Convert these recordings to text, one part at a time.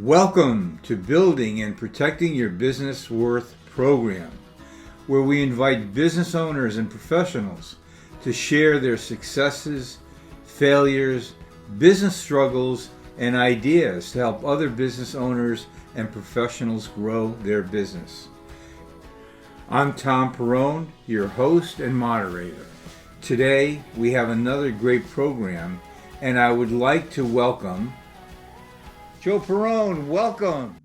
Welcome to Building and Protecting Your Business Worth program, where we invite business owners and professionals to share their successes, failures, business struggles, and ideas to help other business owners and professionals grow their business. I'm Tom Perrone, your host and moderator. Today, we have another great program, and I would like to welcome Joe Perrone. Welcome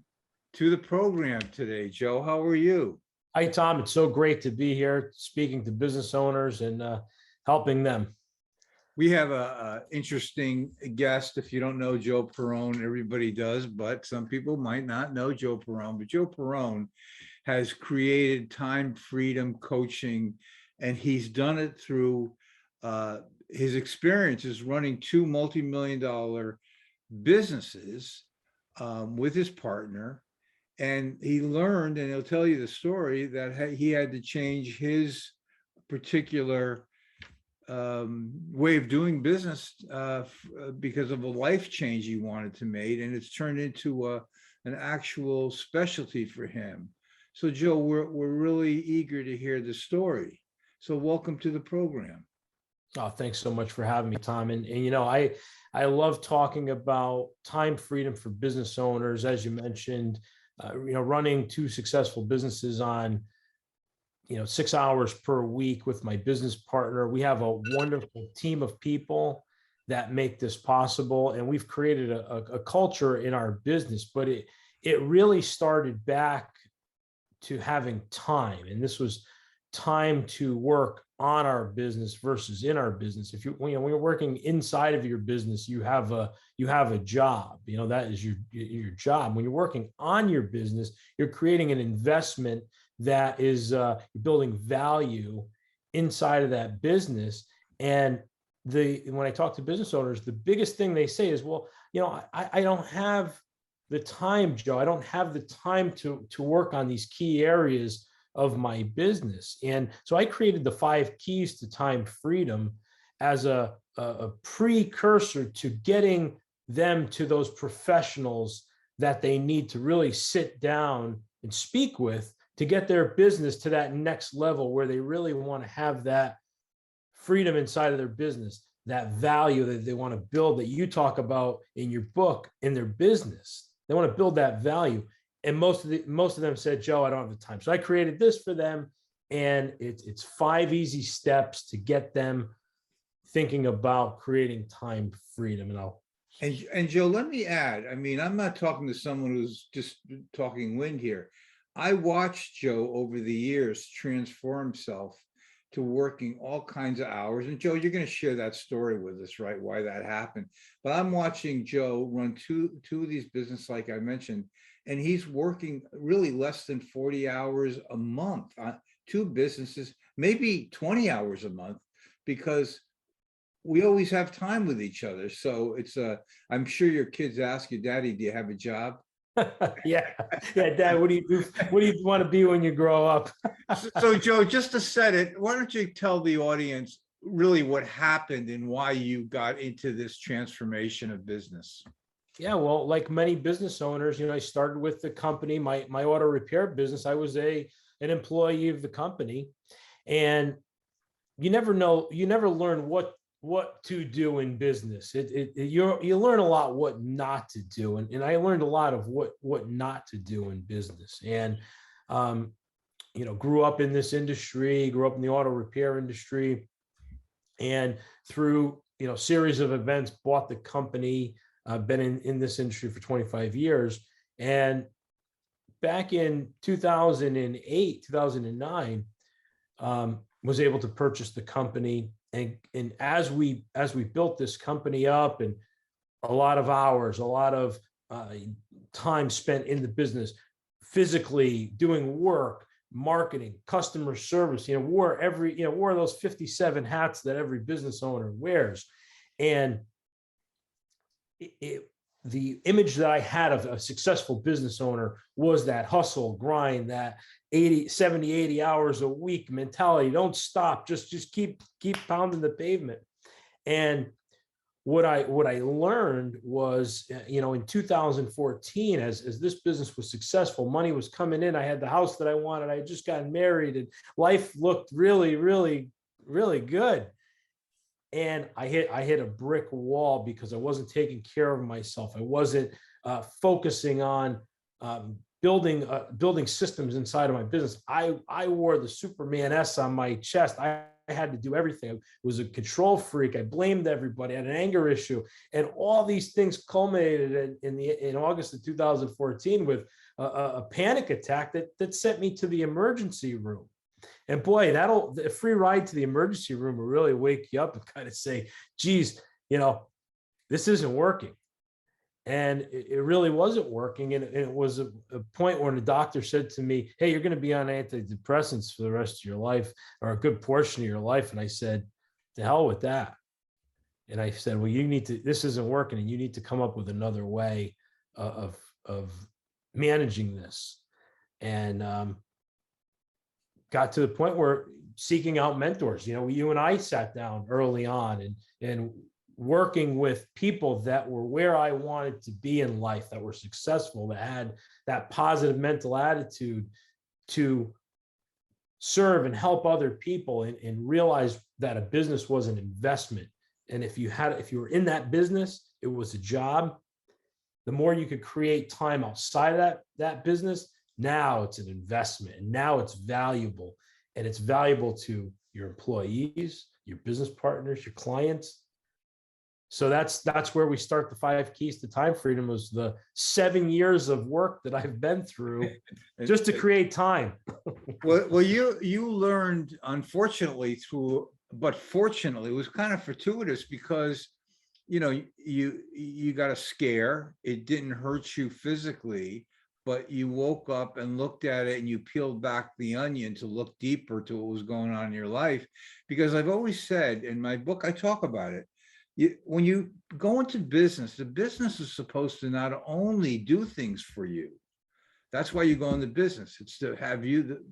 to the program today. Joe, how are you? Hi, Tom. It's so great to be here speaking to business owners and helping them. We have a interesting guest. If you don't know Joe Perrone, everybody does, but some people might not know Joe Perrone. But Joe Perrone has created time freedom coaching, and he's done it through his experiences running two multi-million-dollar businesses with his partner. And he learned, and he'll tell you the story, that he had to change his particular way of doing business because of a life change he wanted to make, and it's turned into an actual specialty for him. So Joe, we're really eager to hear the story. So welcome to the program. Oh, thanks so much for having me, Tom. And you know, I love talking about time freedom for business owners, as you mentioned. Running two successful businesses on 6 hours per week with my business partner. We have a wonderful team of people that make this possible, and we've created a culture in our business. But it really started back to having time, and this was time to work on our business versus in our business. When you're working inside of your business, you have a job. That is your job. When you're working on your business, you're creating an investment that is building value inside of that business. And when I talk to business owners, the biggest thing they say is, well, I don't have the time, Joe. I don't have the time to work on these key areas of my business. And so I created the 5 keys to time freedom as a precursor to getting them to those professionals that they need to really sit down and speak with to get their business to that next level where they really want to have that freedom inside of their business, that value that they want to build that you talk about in your book in their business. They want to build that value. And most of them said, Joe, I don't have the time. So I created this for them. And it's 5 easy steps to get them thinking about creating time freedom. And Joe, let me add, I'm not talking to someone who's just talking wind here. I watched Joe over the years transform himself to working all kinds of hours. And Joe, you're going to share that story with us, right? Why that happened. But I'm watching Joe run two of these businesses, like I mentioned, and he's working really less than 40 hours a month on 2 businesses, maybe 20 hours a month, because we always have time with each other. So I'm sure your kids ask you, Daddy, do you have a job? Yeah, Dad, what do you want to be when you grow up? So Joe, just to set it, why don't you tell the audience really what happened and why you got into this transformation of business? Yeah, well, like many business owners, I started with the company, my auto repair business. I was an employee of the company, and you never learn what to do in business. You learn a lot what not to do, and I learned a lot of what not to do in business. And grew up in this industry, grew up in the auto repair industry, and through series of events, bought the company. I've been in this industry for 25 years. And back in 2008, 2009, was able to purchase the company. And as we built this company up, and a lot of hours, a lot of time spent in the business, physically doing work, marketing, customer service, wore those 57 hats that every business owner wears. And the image that I had of a successful business owner was that hustle, grind, that 70, 80 hours a week mentality. Don't stop, just keep pounding the pavement. And what I learned was, in 2014, as this business was successful, money was coming in. I had the house that I wanted. I had just gotten married, and life looked really, really, really good. And I hit a brick wall because I wasn't taking care of myself. I wasn't focusing on building systems inside of my business. I wore the Superman S on my chest. I had to do everything. I was a control freak. I blamed everybody. I had an anger issue, and all these things culminated in August of 2014 with a panic attack that sent me to the emergency room. And boy, a free ride to the emergency room will really wake you up and kind of say, geez, this isn't working. And it really wasn't working. And it was a point where the doctor said to me, hey, you're going to be on antidepressants for the rest of your life, or a good portion of your life. And I said, to hell with that. And I said, well, this isn't working, and you need to come up with another way of managing this. And got to the point where seeking out mentors, you and I sat down early on and working with people that were where I wanted to be in life, that were successful, that had that positive mental attitude to serve and help other people, and realize that a business was an investment. And if you were in that business, it was a job. The more you could create time outside of that business, now it's an investment, and now it's valuable, and it's valuable to your employees, your business partners, your clients. So that's where we start the 5 keys to time freedom. Was the 7 years of work that I've been through just to create time. Well, you learned, unfortunately, but fortunately, it was kind of fortuitous, because you got a scare. It didn't hurt you physically, but you woke up and looked at it, and you peeled back the onion to look deeper to what was going on in your life. Because I've always said, in my book, I talk about it. When you go into business, the business is supposed to not only do things for you. That's why you go into business. It's to have you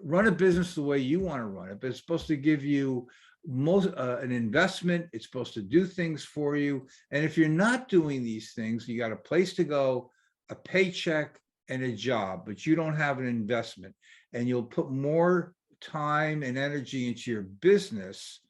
run a business the way you want to run it. But it's supposed to give you an investment. It's supposed to do things for you. And if you're not doing these things, you got a place to go, a paycheck, and a job, but you don't have an investment, and you'll put more time and energy into your business.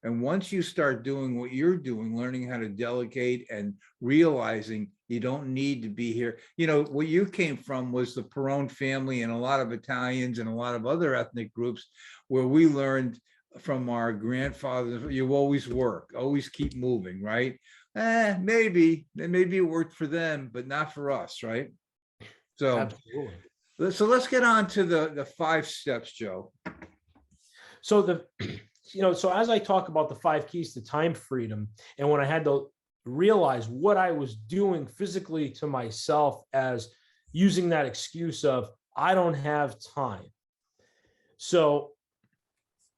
And once you start doing what you're doing, learning how to delegate and realizing you don't need to be here. What you came from was the Perrone family, and a lot of Italians and a lot of other ethnic groups, where we learned from our grandfathers, you always work, always keep moving, right? Maybe it worked for them, but not for us, right? So Absolutely. So let's get on to the 5 steps, Joe. So so as I talk about the 5 keys to time freedom, and when I had to realize what I was doing physically to myself, as using that excuse of I don't have time. So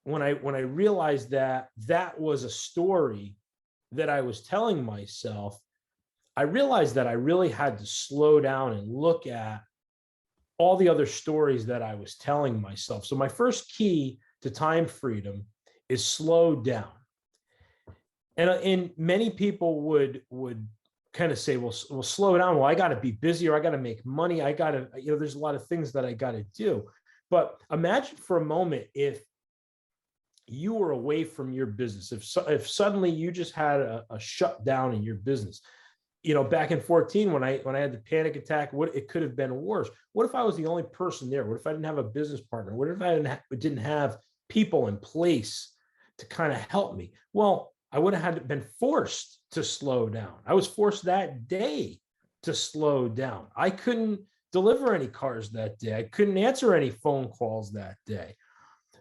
when I realized that was a story that I was telling myself, I realized that I really had to slow down and look at all the other stories that I was telling myself. So my first key to time freedom is slow down. And many people would kind of say, well, slow down. Well, I got to be busy, or I got to make money. I got to, there's a lot of things that I got to do. But imagine for a moment if you were away from your business, if suddenly you just had a shutdown in your business. Back in 2014, when I had the panic attack, it could have been worse. What if I was the only person there? What if I didn't have a business partner? What if I didn't have people in place to kind of help me? Well, I would have been forced to slow down. I was forced that day to slow down. I couldn't deliver any cars that day. I couldn't answer any phone calls that day.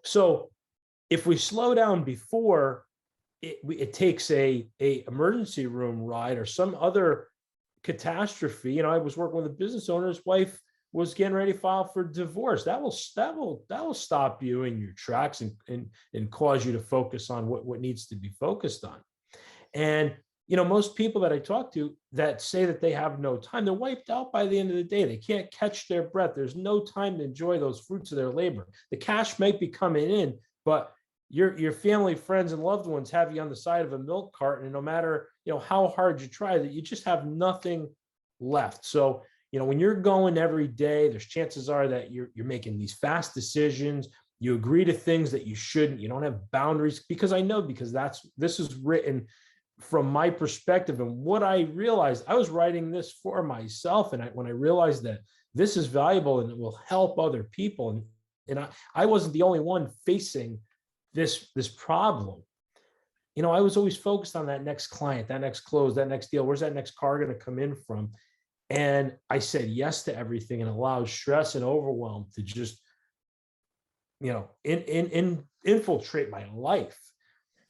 So if we slow down before, it takes a emergency room ride or some other catastrophe. I was working with a business owner. His wife was getting ready to file for divorce. That will stop you in your tracks and cause you to focus on what needs to be focused on. And most people that I talk to that say that they have no time, they're wiped out by the end of the day. They can't catch their breath. There's no time to enjoy those fruits of their labor. The cash might be coming in, but your family, friends, and loved ones have you on the side of a milk carton, and no matter, how hard you try, that you just have nothing left. So, when you're going every day, there's chances are that you're making these fast decisions. You agree to things that you shouldn't. You don't have boundaries, because I know, because this is written from my perspective. And what I realized, I was writing this for myself. And when I realized that this is valuable and it will help other people, and I wasn't the only one facing this problem. I was always focused on that next client, that next close, that next deal. Where's that next car going to come in from? And I said yes to everything, and allowed stress and overwhelm to just, infiltrate my life.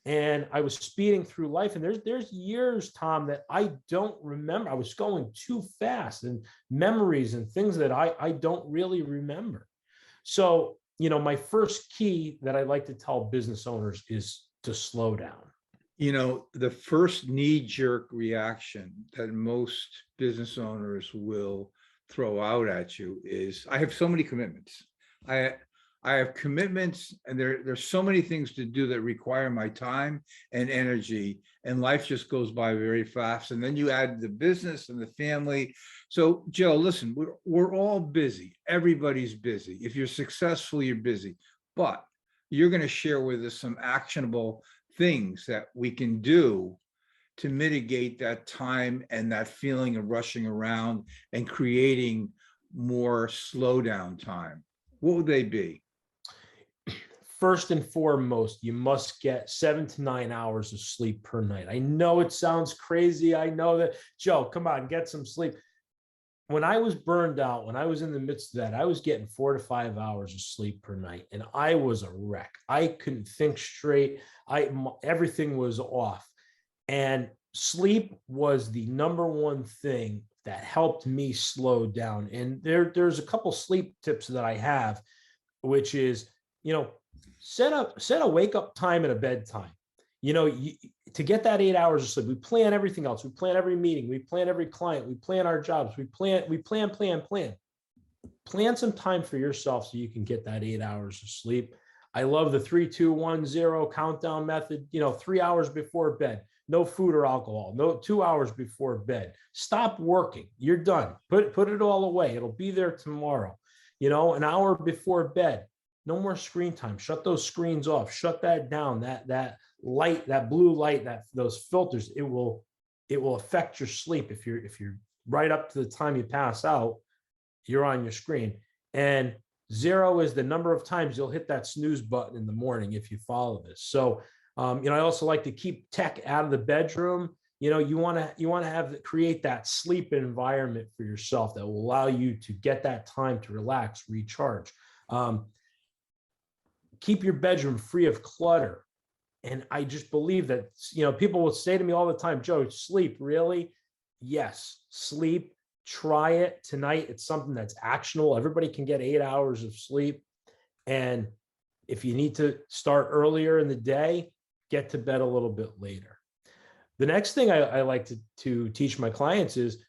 And I was speeding through life, and there's years, Tom, that I don't remember. I was going too fast, and memories and things that I don't really remember. So, my first key that I like to tell business owners is to slow down. The first knee-jerk reaction that most business owners will throw out at you is, I have so many commitments. I have commitments, and there's so many things to do that require my time and energy, and life just goes by very fast. And then you add the business and the family. So, Joe, listen, we're all busy. Everybody's busy. If you're successful, you're busy. But you're going to share with us some actionable things that we can do to mitigate that time and that feeling of rushing around and creating more slowdown time. What would they be? First and foremost, you must get 7 to 9 hours of sleep per night. I know it sounds crazy. I know that, Joe, come on, get some sleep. When I was burned out, when I was in the midst of that, I was getting 4 to 5 hours of sleep per night, and I was a wreck. I couldn't think straight. Everything was off. And sleep was the number one thing that helped me slow down. And there's a couple sleep tips that I have, which is, set a wake up time and a bedtime. To get that 8 hours of sleep, we plan everything else. We plan every meeting. We plan every client. We plan our jobs. We plan. Plan some time for yourself so you can get that 8 hours of sleep. I love the 3, 2, 1, 0 countdown method. 3 hours before bed, no food or alcohol. No, 2 hours before bed. Stop working. You're done. Put it all away. It'll be there tomorrow. An hour before bed. No more screen time. Shut those screens off. Shut that down. That light, that blue light, those filters, it will affect your sleep. If you're right up to the time you pass out, you're on your screen. And 0 is the number of times you'll hit that snooze button in the morning if you follow this. So, I also like to keep tech out of the bedroom. You want to create that sleep environment for yourself that will allow you to get that time to relax, recharge. Keep your bedroom free of clutter. And I just believe that, people will say to me all the time, Joe, sleep, really? Yes, sleep. Try it tonight. It's something that's actionable. Everybody can get 8 hours of sleep. And if you need to start earlier in the day, get to bed a little bit later. The next thing I like to teach my clients is,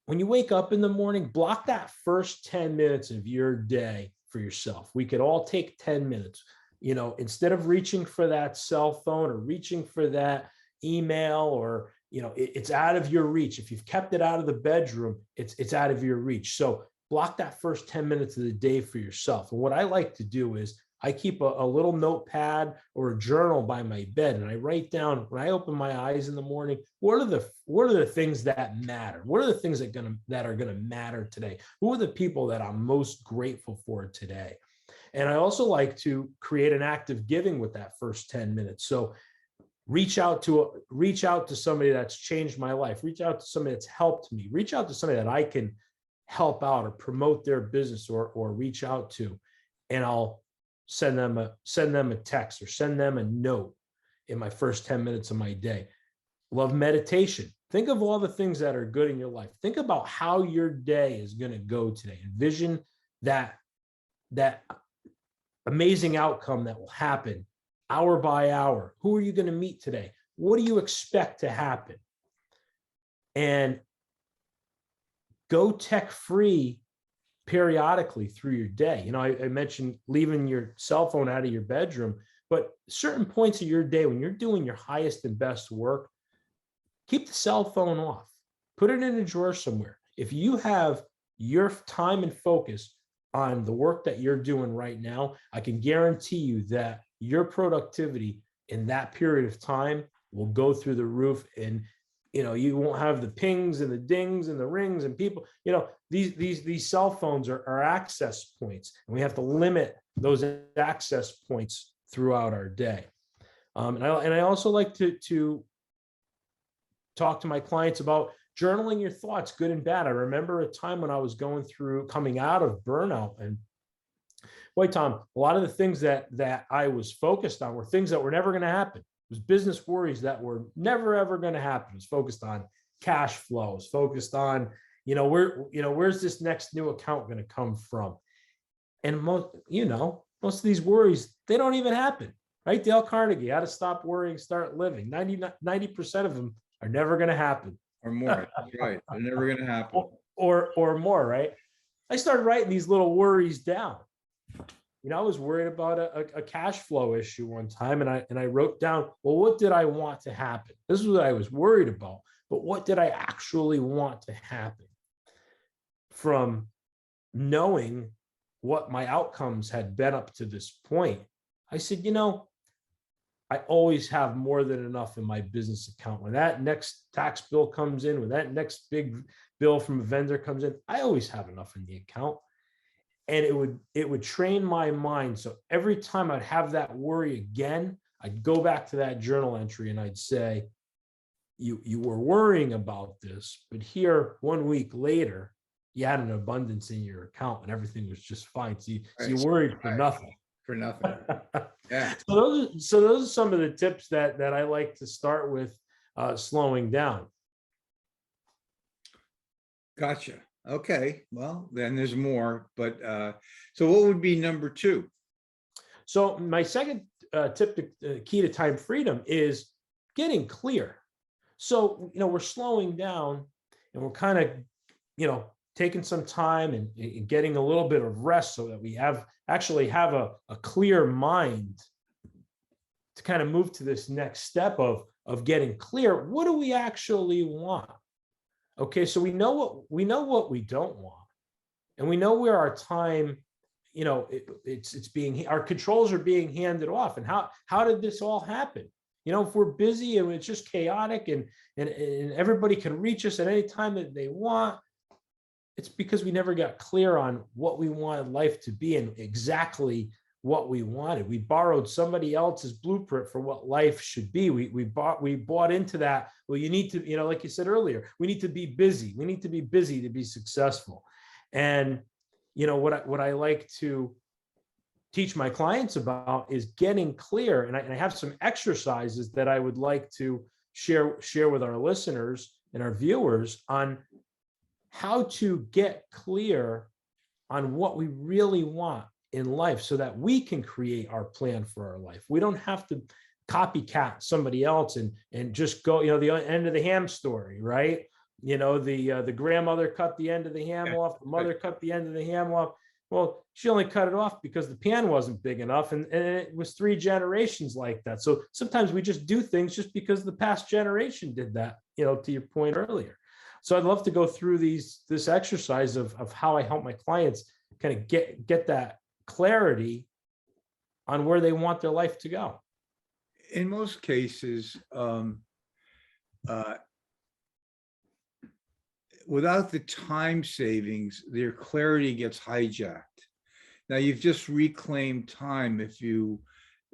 when you wake up in the morning, block that first 10 minutes of your day for yourself. We could all take 10 minutes, instead of reaching for that cell phone or reaching for that email, or, it's out of your reach. If you've kept it out of the bedroom, it's out of your reach. So block that first 10 minutes of the day for yourself. And what I like to do is, I keep a little notepad or a journal by my bed, and I write down, when I open my eyes in the morning, what are the things that matter? What are the things that are gonna matter today? Who are the people that I'm most grateful for today? And I also like to create an act of giving with that first 10 minutes. So reach out to somebody that's changed my life. Reach out to somebody that's helped me. Reach out to somebody that I can help out or promote their business or reach out to, and I'll send them a text or send them a note in my first 10 minutes of my day. Love meditation. Think of all the things that are good in your life. Think about how your day is going to go today. Envision that amazing outcome that will happen hour by hour. Who are you going to meet today? What do you expect to happen? And go tech free periodically through your day. I mentioned leaving your cell phone out of your bedroom. but certain points of your day when you're doing your highest and best work, keep the cell phone off, put it in a drawer somewhere. If you have your time and focus on the work that you're doing right now, I can guarantee you that your productivity in that period of time will go through the roof. And you won't have the pings and the dings and the rings and people. These cell phones are access points, and we have to limit those access points throughout our day. And I also like to talk to my clients about journaling your thoughts, good and bad. I remember a time when I was coming out of burnout, and boy, Tom, a lot of the things that I was focused on were things that were never going to happen. It was business worries that were never, ever going to happen. It was focused on cash flows, focused on, where's this next new account going to come from? And most of these worries, they don't even happen, right? Dale Carnegie, How to Stop Worrying, Start Living. 90% of them are never going to happen. Or more. That's right. They're never going to happen. Or more, right? I started writing these little worries down. I was worried about a cash flow issue one time, and I wrote down, well, what did I want to happen? This is what I was worried about, but what did I actually want to happen? From knowing what my outcomes had been up to this point, I said, I always have more than enough in my business account. When that next tax bill comes in, when that next big bill from a vendor comes in, I always have enough in the account. And it would train my mind. So every time I'd have that worry again, I'd go back to that journal entry and I'd say, you were worrying about this, but here 1 week later, you had an abundance in your account and everything was just fine. So you worried for nothing. For nothing. Yeah. So those are some of the tips that I like to start with, slowing down. Gotcha. Okay. Well, then there's more, but so what would be number 2? So my second tip, key to time freedom, is getting clear. So, we're slowing down and we're kind of, taking some time and getting a little bit of rest so that we actually have a clear mind to kind of move to this next step of getting clear. What do we actually want? Okay, so we know what we don't want, and we know where our time, our controls are being handed off. And how did this all happen? If we're busy and it's just chaotic and everybody can reach us at any time that they want, it's because we never got clear on what we wanted life to be and exactly what we wanted. We borrowed somebody else's blueprint for what life should be. We bought into that. Well, you need to, like you said earlier, we need to be busy. We need to be busy to be successful. And what I like to teach my clients about is getting clear. And I have some exercises that I would like to share with our listeners and our viewers on how to get clear on what we really want in life so that we can create our plan for our life. We don't have to copycat somebody else and just go, the end of the ham story, right? The grandmother cut the end of the ham off, the mother cut the end of the ham off. Well, she only cut it off because the pan wasn't big enough, and it was 3 generations like that. So sometimes we just do things just because the past generation did that, to your point earlier. So I'd love to go through this exercise of how I help my clients kind of get that clarity on where they want their life to go. In most cases, without the time savings, their clarity gets hijacked. Now you've just reclaimed time if you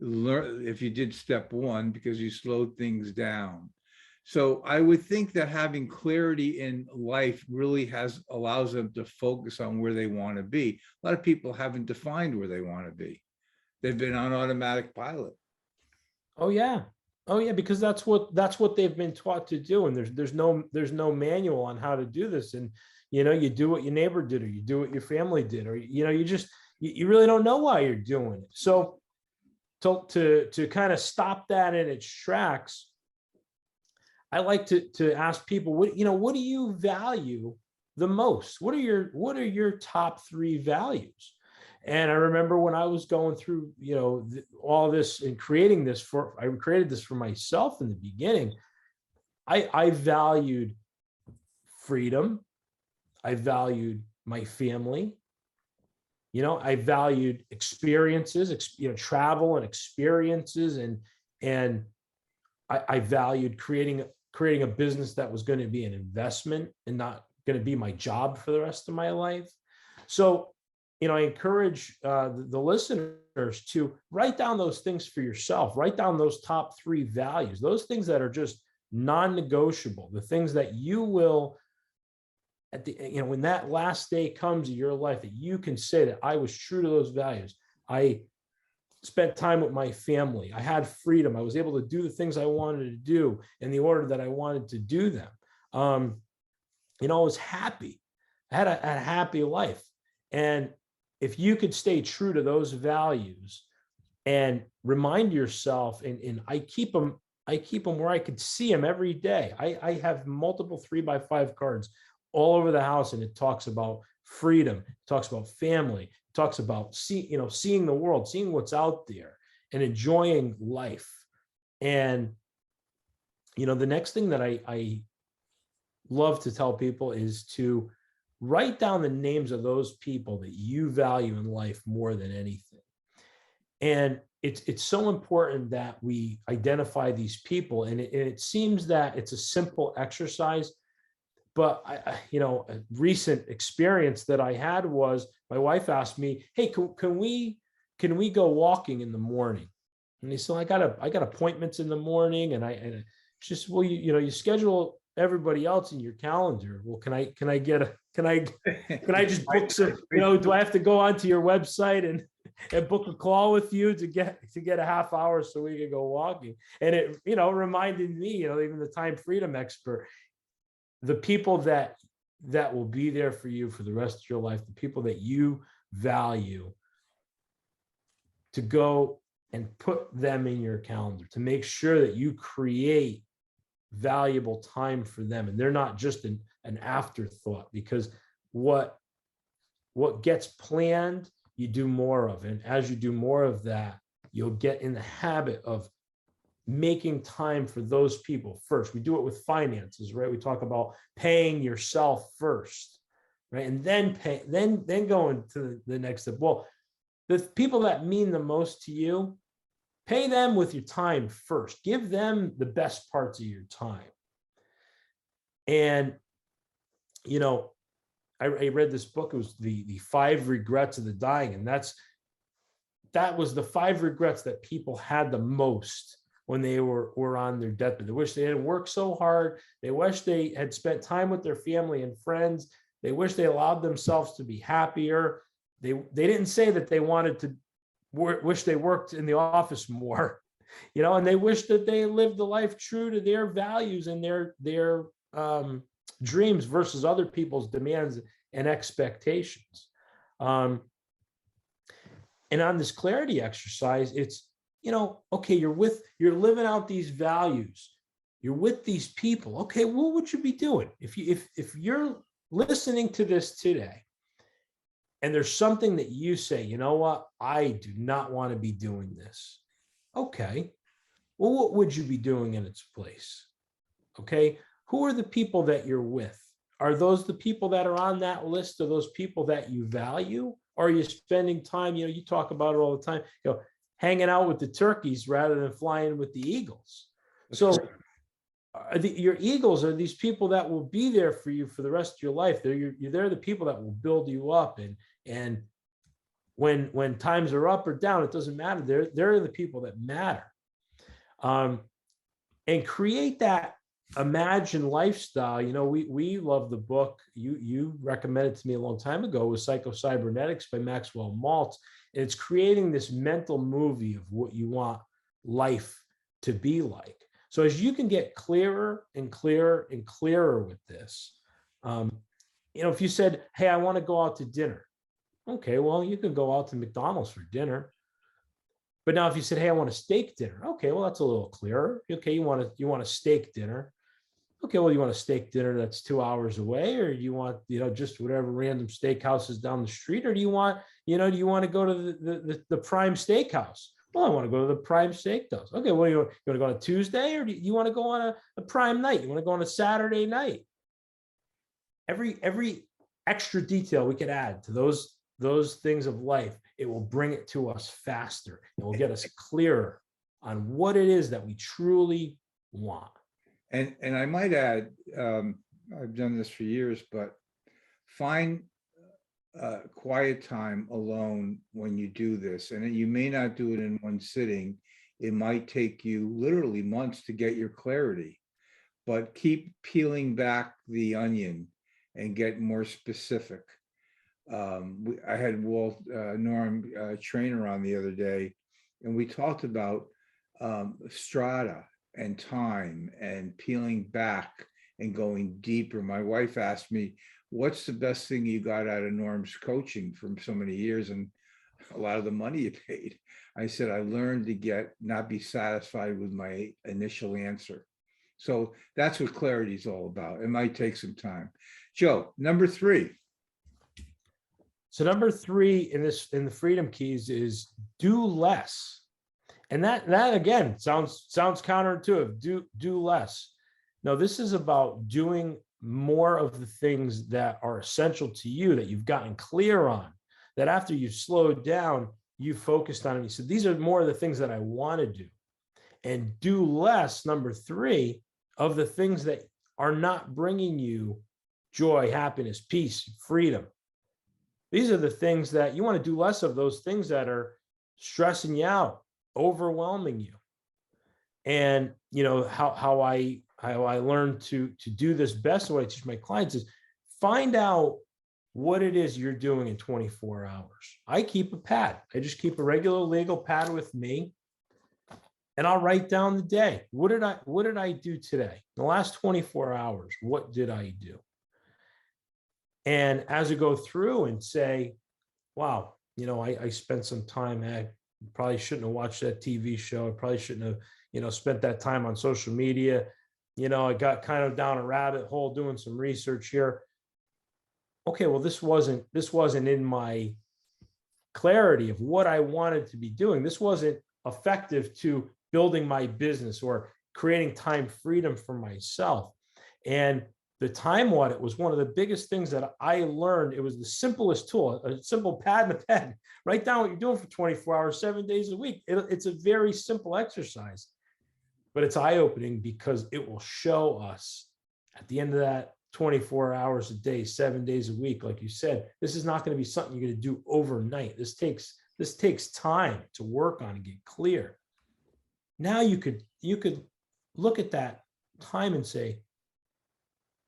did step 1 because you slowed things down. So I would think that having clarity in life really allows them to focus on where they want to be. A lot of people haven't defined where they want to be. They've been on automatic pilot. Oh yeah, because that's what they've been taught to do, and there's no manual on how to do this. And you do what your neighbor did, or you do what your family did, or you really don't know why you're doing it. So to kind of stop that in its tracks, I like to ask people, what do you value the most? What are your top 3 values? And I remember when I was going through, all this and creating this I created this for myself in the beginning. I valued freedom. I valued my family. I valued experiences, travel and experiences, and I valued creating a business that was going to be an investment and not going to be my job for the rest of my life. So, I encourage the listeners to write down those things for yourself. Write down those top 3 values, those things that are just non-negotiable, the things that you will, at the, when that last day comes in your life, that you can say that I was true to those values. I spent time with my family. I had freedom. I was able to do the things I wanted to do in the order that I wanted to do them. I was happy. I had a happy life. And if you could stay true to those values and remind yourself, and I keep them where I could see them every day. I have multiple 3x5 cards all over the house, and it talks about freedom, it talks about family, it talks about seeing the world, seeing what's out there, and enjoying life. And the next thing that I love to tell people is to write down the names of those people that you value in life more than anything. And it's so important that we identify these people. And it seems that it's a simple exercise, but a recent experience that I had was my wife asked me, "Hey, can we go walking in the morning?" And he said, I got appointments in the morning, and she said, "Well, you schedule everybody else in your calendar. Well, can I just book some, do I have to go onto your website and book a call with you to get a half hour so we can go walking?" And it, reminded me, even the time freedom expert, the people that will be there for you for the rest of your life, the people that you value, to go and put them in your calendar, to make sure that you create valuable time for them, and they're not just an afterthought, because what gets planned, you do more of. And as you do more of that, you'll get in the habit of making time for those people first. We do it with finances, right? We talk about paying yourself first, right? And then then going to the next step. Well, the people that mean the most to you, pay them with your time first. Give them the best parts of your time. And, I read this book. It was the 5 Regrets of the Dying. And that was the 5 regrets that people had the most when they were on their deathbed. They wish they hadn't worked so hard. They wish they had spent time with their family and friends. They wish they allowed themselves to be happier. They didn't say that they wanted to wish they worked in the office more, and they wish that they lived a life true to their values and their dreams versus other people's demands and expectations. And on this clarity exercise, it's, okay, you're living out these values. You're with these people. Okay, what would you be doing if you're listening to this today, and there's something that you say, you know what, I do not want to be doing this. Okay, well, what would you be doing in its place? Okay, who are the people that you're with? Are those the people that are on that list? Are those people that you value? Or are you spending time, you talk about it all the time, hanging out with the turkeys rather than flying with the eagles? So your eagles are these people that will be there for you for the rest of your life. They're the people that will build you up, and when times are up or down, it doesn't matter. They're the people that matter. And create that imagined lifestyle. We love the book. You recommended to me a long time ago, was Psycho-Cybernetics by Maxwell Maltz. And it's creating this mental movie of what you want life to be like. So as you can get clearer and clearer and clearer with this, if you said, "Hey, I want to go out to dinner." Okay, well, you can go out to McDonald's for dinner. But now if you said, "Hey, I want a steak dinner." Okay, well, that's a little clearer. Okay, you want a steak dinner. Okay, well, you want a steak dinner that's 2 hours away, or you want, just whatever random steakhouse is down the street, or do you want, do you want to go to the Prime Steakhouse? Well, I want to go to the Prime Steakhouse. Okay, well, you want to go on a Tuesday, or do you want to go on a Prime night? You want to go on a Saturday night? Every extra detail we could add to those things of life, it will bring it to us faster. It will get us clearer on what it is that we truly want. And I might add, I've done this for years, but find quiet time alone when you do this. And you may not do it in one sitting. It might take you literally months to get your clarity, but keep peeling back the onion and get more specific. I had Norm Trainer on the other day, and we talked about strata and time and peeling back and going deeper. My wife asked me, what's the best thing you got out of Norm's coaching from so many years and a lot of the money you paid? I said, I learned to not be satisfied with my initial answer. So that's what clarity is all about. It might take some time. Joe, number 3. So number 3 in the freedom keys is do less. And that again sounds counterintuitive. Do less. No, this is about doing more of the things that are essential to you, that you've gotten clear on, that after you've slowed down, you focused on it. You said, these are more of the things that I want to do. And do less, number 3, of the things that are not bringing you joy, happiness, peace, freedom. These are the things that you want to do less of, those things that are stressing you out, overwhelming you. And how I learned to do this best, the way I teach my clients, is find out what it is you're doing in 24 hours. I keep a pad. I just keep a regular legal pad with me, and I'll write down the day. What did I do today? The last 24 hours, what did I do? And as I go through and say, wow, I spent some time, I probably shouldn't have watched that TV show. I probably shouldn't have, spent that time on social media. I got kind of down a rabbit hole doing some research here. Okay, well, this wasn't in my clarity of what I wanted to be doing. This wasn't effective to building my business or creating time freedom for myself. And the time audit was one of the biggest things that I learned. It was the simplest tool, a simple pad and a pen. Write down what you're doing for 24 hours, 7 days a week. It's a very simple exercise, but it's eye-opening because it will show us at the end of that 24 hours a day, 7 days a week. Like you said, this is not going to be something you're going to do overnight. This takes time to work on and get clear. Now you could look at that time and say,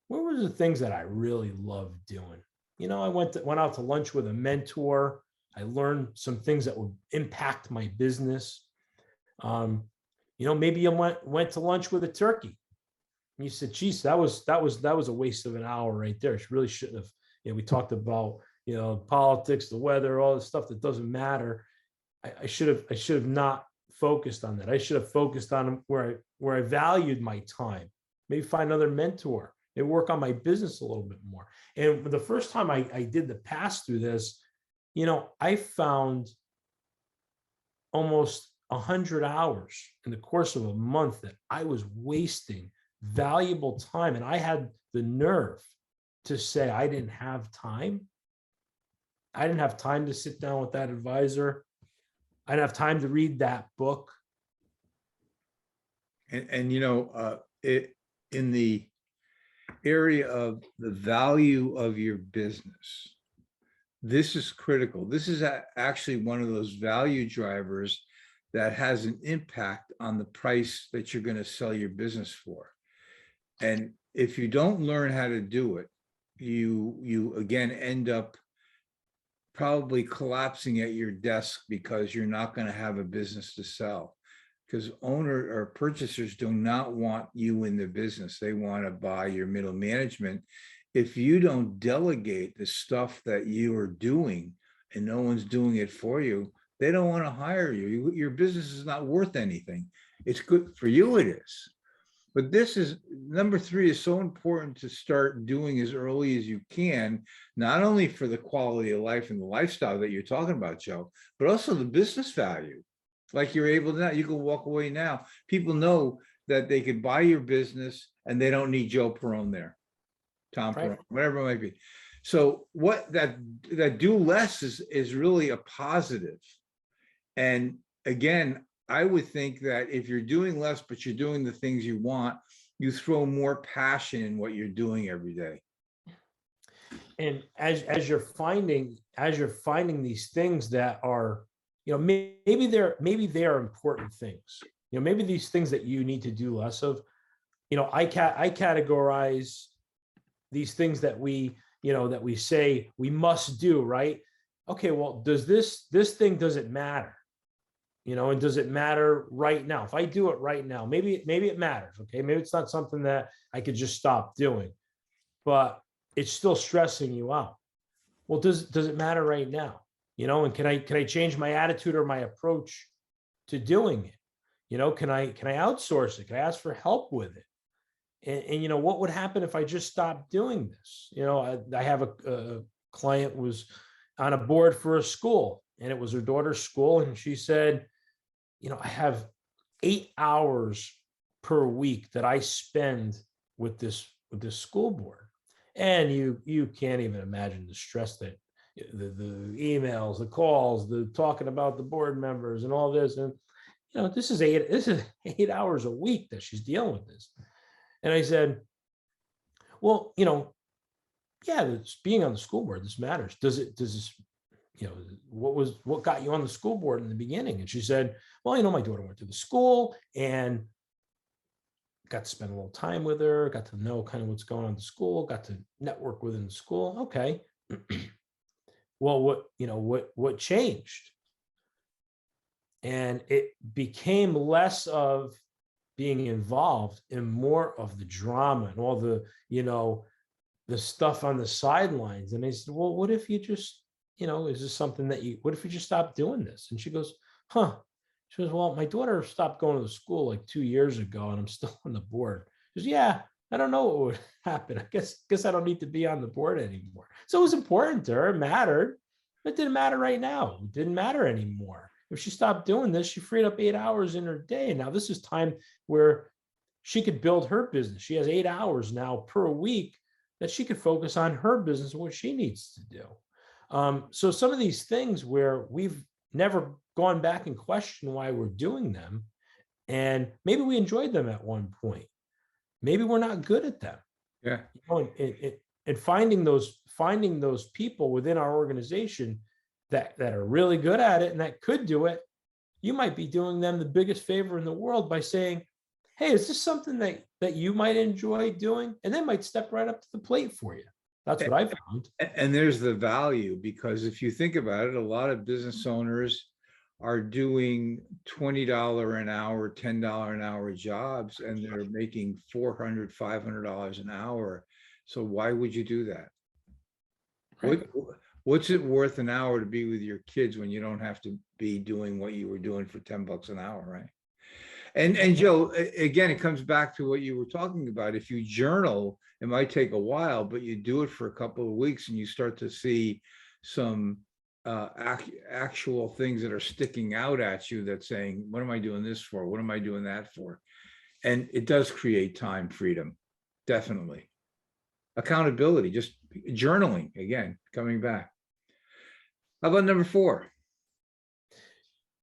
what were the things that I really loved doing? I went out to lunch with a mentor. I learned some things that would impact my business. Maybe I went to lunch with a turkey. And you said, geez, that was a waste of an hour right there. She really shouldn't have. We talked about, politics, the weather, all the stuff that doesn't matter. I should have not focused on that. I should have focused on where I valued my time. Maybe find another mentor. Maybe work on my business a little bit more. And the first time I did the pass through this, I found almost 100 hours in the course of a month that I was wasting valuable time. And I had the nerve to say I didn't have time. I didn't have time to sit down with that advisor. I didn't have time to read that book. And in the area of the value of your business, this is critical. This is actually one of those value drivers that has an impact on the price that you're going to sell your business for. And if you don't learn how to do it, you again end up probably collapsing at your desk because you're not going to have a business to sell. Because owner or purchasers do not want you in the business. They want to buy your middle management. If you don't delegate the stuff that you are doing and no one's doing it for you, they don't want to hire you. Your business is not worth anything. It's good for you, it is. But this is, number three is so important to start doing as early as you can, not only for the quality of life and the lifestyle that you're talking about, Joe, but also the business value. Like you're able to now, you can walk away now. People know that they could buy your business and they don't need Joe Perrone there, Tom Right. Perrone, whatever it might be. So what that do less is really a positive. And again, I would think that if you're doing less, but you're doing the things you want, you throw more passion in what you're doing every day. And as you're finding these things that are, maybe they're important things, maybe these things that you need to do less of, I categorize these things that we say we must do, right? Okay, well, does this thing, does it matter? And does it matter right now? If I do it right now, maybe it matters. Okay, maybe it's not something that I could just stop doing, but it's still stressing you out. Well, does it matter right now? And can I change my attitude or my approach to doing it? Can I outsource it? Can I ask for help with it? And what would happen if I just stopped doing this? I have a client was on a board for a school, and it was her daughter's school, and she said, I have 8 hours per week that I spend with this school board. And you can't even imagine the stress that the emails, the calls, the talking about the board members and all this. And this is 8 hours a week that she's dealing with this. And I said, well, yeah, it's being on the school board, this matters. Does this, what got you on the school board in the beginning? And she said, well, my daughter went to the school and got to spend a little time with her, got to know kind of what's going on in the school, got to network within the school. Okay. Well, what changed? And it became less of being involved and more of the drama and all the, the stuff on the sidelines. And I said, well, what if you just, is this something that what if you just stop doing this? And she goes, huh. She goes, well, my daughter stopped going to the school like 2 years ago and I'm still on the board. She goes, yeah, I don't know what would happen. I guess I don't need to be on the board anymore. So it was important to her. It mattered. It didn't matter right now. It didn't matter anymore. If she stopped doing this, she freed up 8 hours in her day. And now this is time where she could build her business. She has 8 hours now per week that she could focus on her business and what she needs to do. So some of these things where we've never gone back and questioned why we're doing them, and maybe we enjoyed them at one point. Maybe we're not good at them. Yeah. And finding those people within our organization that are really good at it and that could do it, you might be doing them the biggest favor in the world by saying, hey, is this something that you might enjoy doing? And they might step right up to the plate for you. That's what I found. And there's the value, because if you think about it, a lot of business owners are doing $20 an hour, $10 an hour jobs, and they're making $400, $500 an hour. So why would you do that? Right. What's it worth an hour to be with your kids when you don't have to be doing what you were doing for $10 an hour, right? And Joe, again, it comes back to what you were talking about. If you journal, it might take a while, but you do it for a couple of weeks and you start to see some actual things that are sticking out at you that's saying, what am I doing this for? What am I doing that for? And it does create time freedom, definitely. Accountability, just journaling, again, coming back. How about number 4?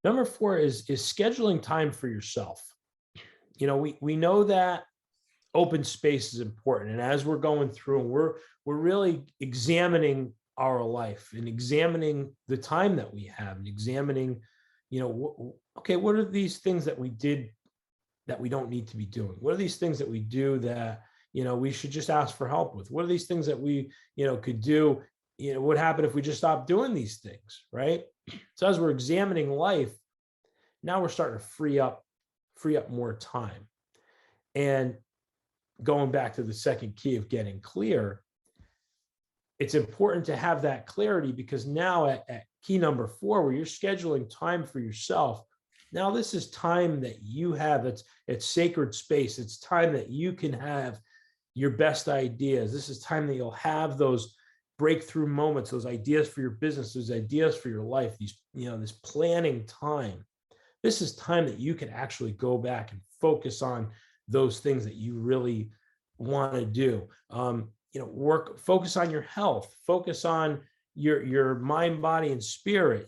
Number 4 is scheduling time for yourself. We know that open space is important. And as we're going through, we're really examining our life and examining the time that we have and examining, okay, what are these things that we did that we don't need to be doing? What are these things that we do that, we should just ask for help with? What are these things that we, could do? What happened if we just stopped doing these things, right? So as we're examining life, now we're starting to free up more time. And going back to the second key of getting clear, it's important to have that clarity, because now at key number 4, where you're scheduling time for yourself, Now this is time that you have. It's sacred space. It's time that you can have your best ideas. This is time that you'll have those breakthrough moments, those ideas for your business, those ideas for your life, this planning time. This is time that you can actually go back and focus on those things that you really want to do. Focus on your health, focus on your mind, body, and spirit.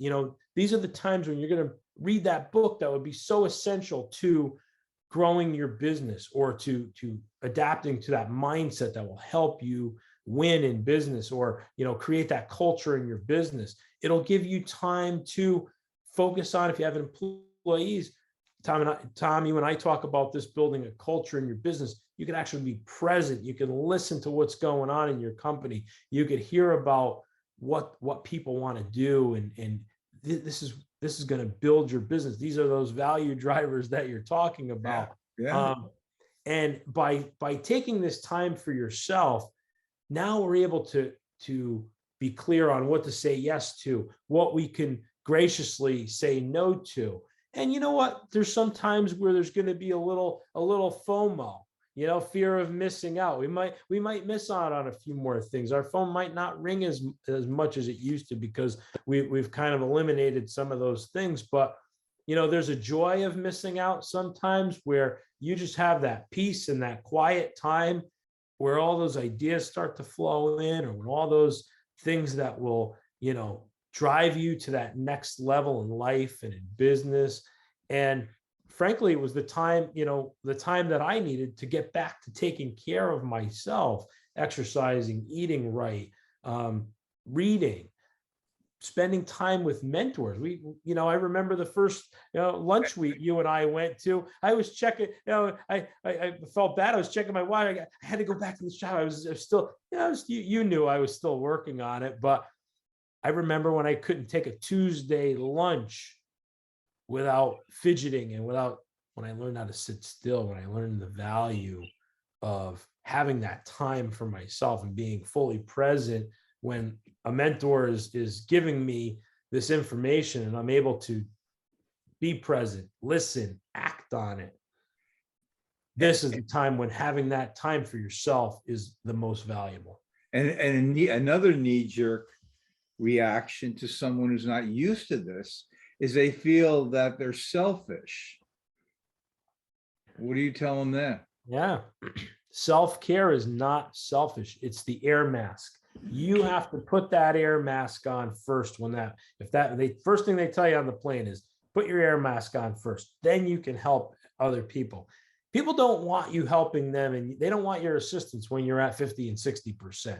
These are the times when you're going to read that book that would be so essential to growing your business, or to adapting to that mindset that will help you win in business, or create that culture in your business. It'll give you time to focus on, if you have employees. Tom, you and I talk about this, building a culture in your business. You can actually be present. You can listen to what's going on in your company. You could hear about what people want to do, and this is going to build your business. These are those value drivers that you're talking about. Yeah. And by taking this time for yourself, now we're able to be clear on what to say yes to, what we can graciously say no to. And you know what? There's some times where there's going to be a little FOMO, fear of missing out. We might miss out on a few more things. Our phone might not ring as much as it used to, because we've kind of eliminated some of those things. But there's a joy of missing out sometimes, where you just have that peace and that quiet time where all those ideas start to flow in, or when all those things that will, drive you to that next level in life and in business. And frankly, it was the time that I needed to get back to taking care of myself, exercising, eating right, reading, spending time with mentors. I remember the first lunch you and I went to. I was checking, I felt bad. I was checking my watch. I had to go back to the shop. I was still, you knew I was still working on it. But I remember when I couldn't take a Tuesday lunch without fidgeting, and when I learned how to sit still, when I learned the value of having that time for myself and being fully present when a mentor is giving me this information, and I'm able to be present, listen, act on it. This is the time when having that time for yourself is the most valuable. And another knee-jerk reaction to someone who's not used to this is they feel that they're selfish. What do you tell them then? Yeah. Self-care is not selfish. It's the air mask. You have to put that air mask on first. First thing they tell you on the plane is put your air mask on first. Then you can help other people. People don't want you helping them, and they don't want your assistance when you're at 50 and 60%.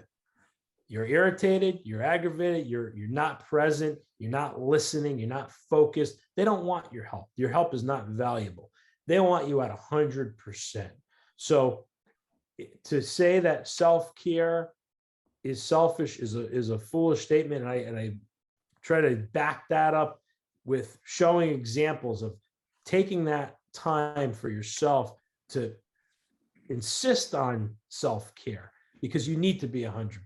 You're irritated, you're aggravated, you're not present, you're not listening, you're not focused. They don't want your help. Your help is not valuable. They want you at 100%. So to say that self-care is selfish is a foolish statement. And I try to back that up with showing examples of taking that time for yourself to insist on self-care, because you need to be 100%.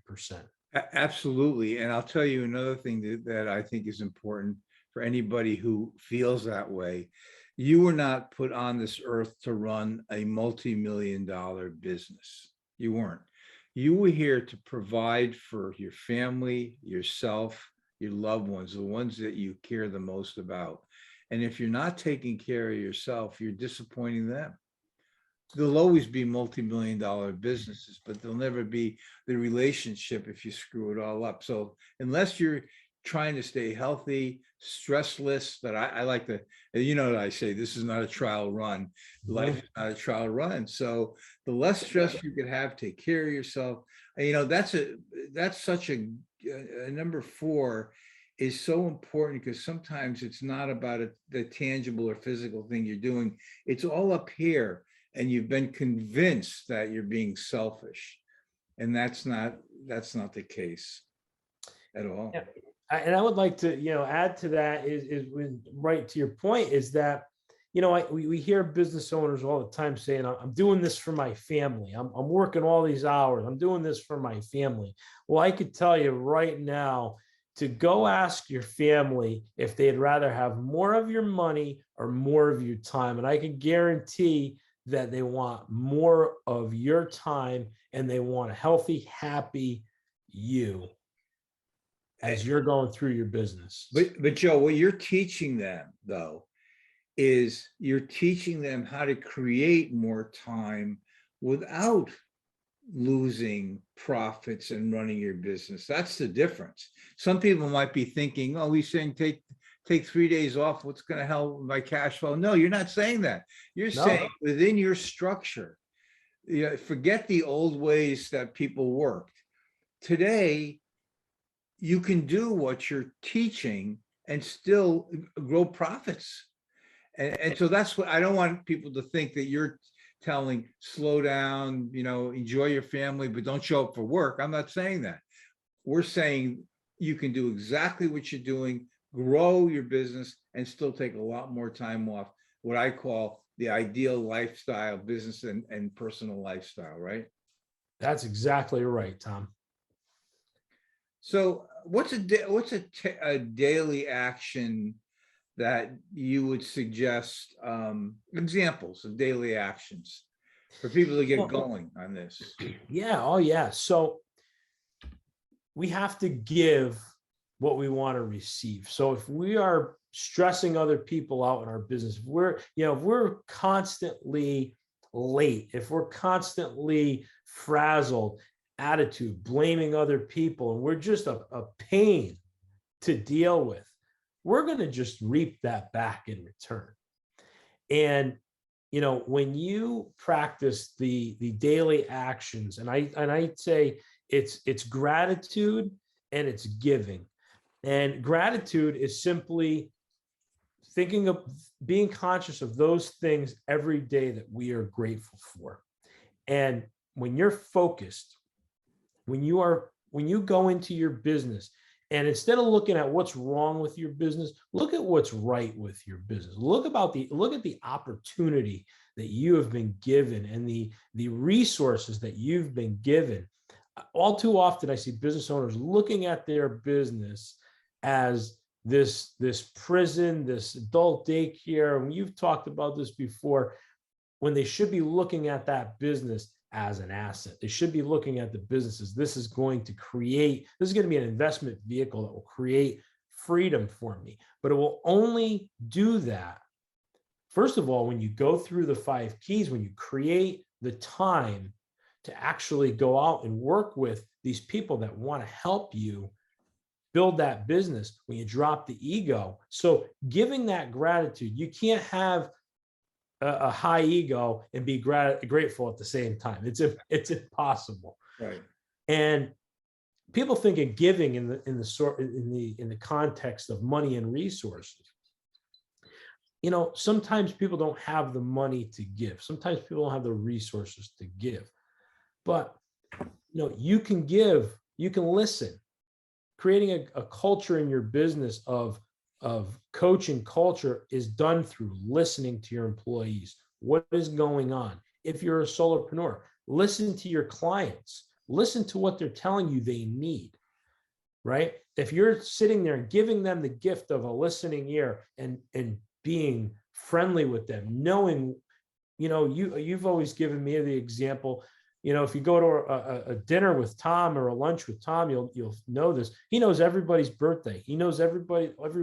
Absolutely. And I'll tell you another thing that I think is important for anybody who feels that way. You were not put on this earth to run a multi-million-dollar business. You weren't. You were here to provide for your family, yourself, your loved ones, the ones that you care the most about. And if you're not taking care of yourself, you're disappointing them. There'll always be multi-million-dollar businesses, but there'll never be the relationship if you screw it all up. So unless you're trying to stay healthy, stressless, but I like to, I say this is not a trial run. Life is not a trial run. So the less stress you could have, take care of yourself. That's such a number 4 is so important, because sometimes it's not about the tangible or physical thing you're doing. It's all up here, and you've been convinced that you're being selfish, and that's not the case at all. Yeah. And I would like to, add to that is right to your point, is that, we hear business owners all the time saying, I'm doing this for my family. I'm working all these hours. I'm doing this for my family. Well, I could tell you right now, to go ask your family if they'd rather have more of your money or more of your time. And I can guarantee that they want more of your time, and they want a healthy, happy you as you're going through your business. But Joe, what you're teaching them though, is you're teaching them how to create more time without losing profits and running your business. That's the difference. Some people might be thinking, oh, he's saying take 3 days off. What's going to help my cash flow? No, you're not saying that. You're saying within your structure, forget the old ways that people worked. Today, you can do what you're teaching and still grow profits. And so that's what I don't want people to think, that you're telling slow down, enjoy your family, but don't show up for work. I'm not saying that. We're saying you can do exactly what you're doing, grow your business, and still take a lot more time off, what I call the ideal lifestyle, business and personal lifestyle, right? That's exactly right, Tom. So what's a daily action that you would suggest, examples of daily actions for people to get going on this? Yeah. Oh, yeah. So we have to give what we want to receive. So if we are stressing other people out in our business, if we're constantly late, if we're constantly frazzled, attitude, blaming other people, and we're just a pain to deal with, we're going to just reap that back in return. And when you practice the daily actions, and I'd say it's gratitude and it's giving. And gratitude is simply thinking of being conscious of those things every day that we are grateful for. And when you're focused, when you go into your business, and instead of looking at what's wrong with your business, look at what's right with your business. Look at the opportunity that you have been given and the resources that you've been given. All too often, I see business owners looking at their business as this prison, this adult daycare. And you've talked about this before, when they should be looking at that business as an asset. They should be looking at the businesses. This is going to be an investment vehicle that will create freedom for me. But it will only do that, first of all, when you go through the 5 keys, when you create the time to actually go out and work with these people that want to help you build that business, when you drop the ego. So giving that gratitude, you can't have a high ego and be grateful at the same time. It's impossible. Right. And people think of giving in the context of money and resources. Sometimes people don't have the money to give. Sometimes people don't have the resources to give. But you can give, you can listen. Creating a culture in your business of coaching culture is done through listening to your employees. What is going on? If you're a solopreneur, listen to your clients. Listen to what they're telling you they need, right? If you're sitting there and giving them the gift of a listening ear and being friendly with them, knowing, you've always given me the example. If you go to a dinner with Tom or a lunch with Tom, you'll know this. He knows everybody's birthday. He knows every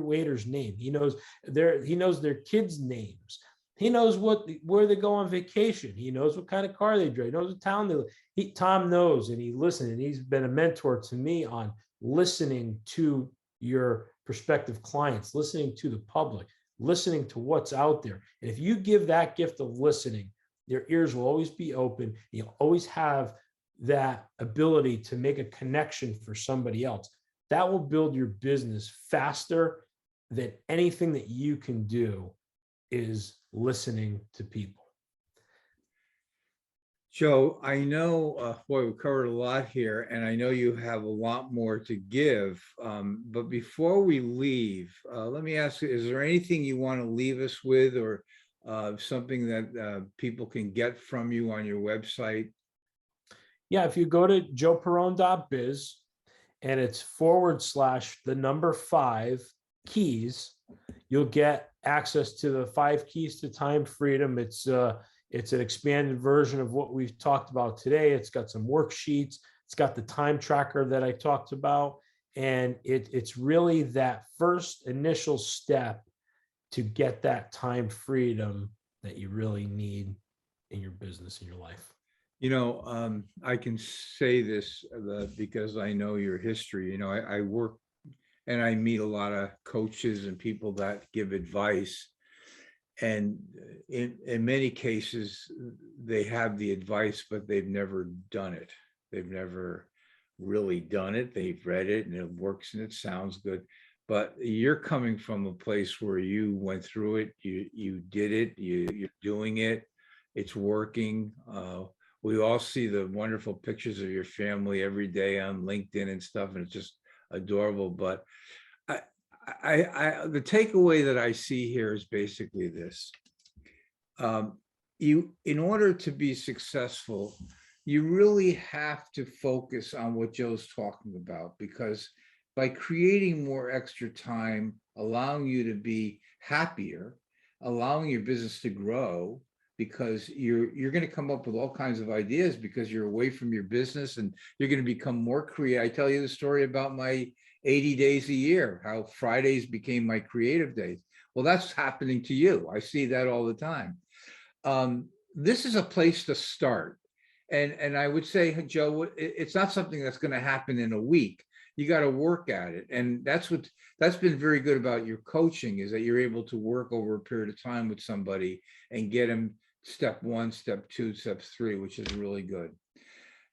waiter's name. He knows their kids' names. He knows where they go on vacation. He knows what kind of car they drive. He knows what town they live. Tom knows, and he listens, and he's been a mentor to me on listening to your prospective clients, listening to the public, listening to what's out there. And if you give that gift of listening, their ears will always be open. You'll always have that ability to make a connection for somebody else. That will build your business faster than anything that you can do is listening to people. Joe, I know, boy, we covered a lot here, and I know you have a lot more to give. But before we leave, let me ask you, is there anything you want to leave us with, or something that people can get from you on your website? Yeah, if you go to Joeperronebiz and it's /5 keys. You'll get access to the 5 keys to time freedom. It's an expanded version of what we've talked about today. It's got some worksheets. It's got the time tracker that I talked about. And it's really that first initial step to get that time freedom that you really need in your business, in your life. I can say this because I know your history. I work and I meet a lot of coaches and people that give advice. And in many cases, they have the advice, but they've never done it. They've never really done it. They've read it and it works and it sounds good. But you're coming from a place where you went through it, you did it, you're doing it, it's working. We all see the wonderful pictures of your family every day on LinkedIn and stuff, and it's just adorable. But the takeaway that I see here is basically this. In order to be successful, you really have to focus on what Joe's talking about, because by creating more extra time, allowing you to be happier, allowing your business to grow, because you're going to come up with all kinds of ideas because you're away from your business and you're going to become more creative. I tell you the story about my 80 days a year, how Fridays became my creative days. Well, that's happening to you. I see that all the time. This is a place to start. And I would say, Joe, it's not something that's going to happen in a week. You got to work at it. And that's been very good about your coaching, is that you're able to work over a period of time with somebody and get them step 1, step 2, step 3, which is really good.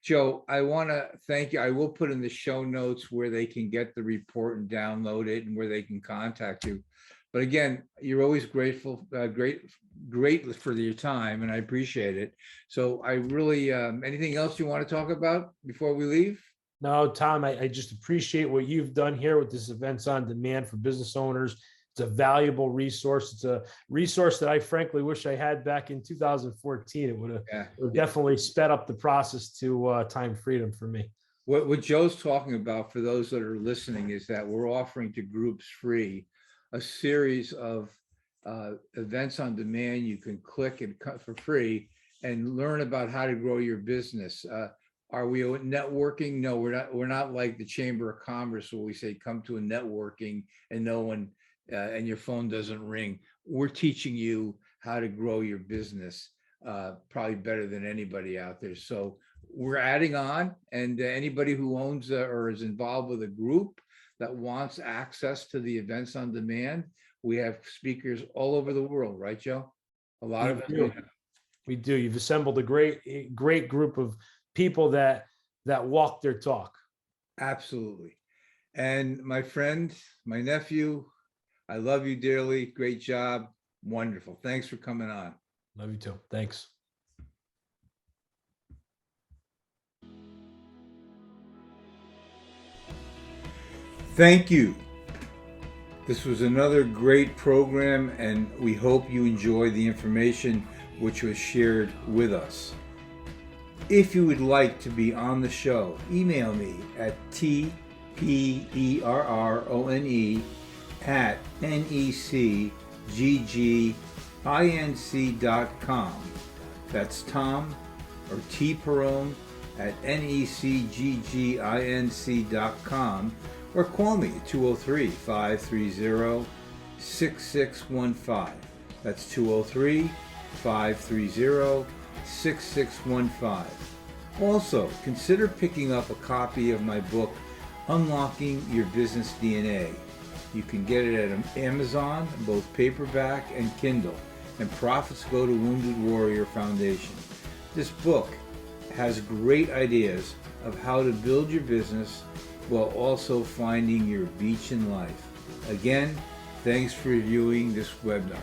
Joe, I want to thank you. I will put in the show notes where they can get the report and download it and where they can contact you. But again, you're always great for your time, and I appreciate it. So I really, anything else you want to talk about before we leave? No, Tom, I just appreciate what you've done here with this Events on Demand for business owners. It's a valuable resource. It's a resource that I frankly wish I had back in 2014. It would have definitely sped up the process to time freedom for me. What Joe's talking about, for those that are listening, is that we're offering to groups free a series of events on demand. You can click and cut for free and learn about how to grow your business. Are we networking? No, we're not. We're not like the Chamber of Commerce where we say come to a networking and no one and your phone doesn't ring. We're teaching you how to grow your business probably better than anybody out there. So we're adding on, and anybody who owns or is involved with a group that wants access to the events on demand, we have speakers all over the world, right, Joe? A lot of them. We do. You've assembled a great group of people that walk their talk. Absolutely. And my friend, my nephew, I love you dearly. Great job. Wonderful. Thanks for coming on. Love you too. Thanks. Thank you. This was another great program, and we hope you enjoyed the information which was shared with us. If you would like to be on the show, email me at tperrone@necgginc.com. That's Tom, or tperrone@necgginc.com, or call me at 203-530-6615. That's 203-530-6615. Also, consider picking up a copy of my book, Unlocking Your Business DNA. You can get it at Amazon, both paperback and Kindle, and profits go to Wounded Warrior Foundation. This book has great ideas of how to build your business while also finding your beach in life. Again, thanks for viewing this webinar.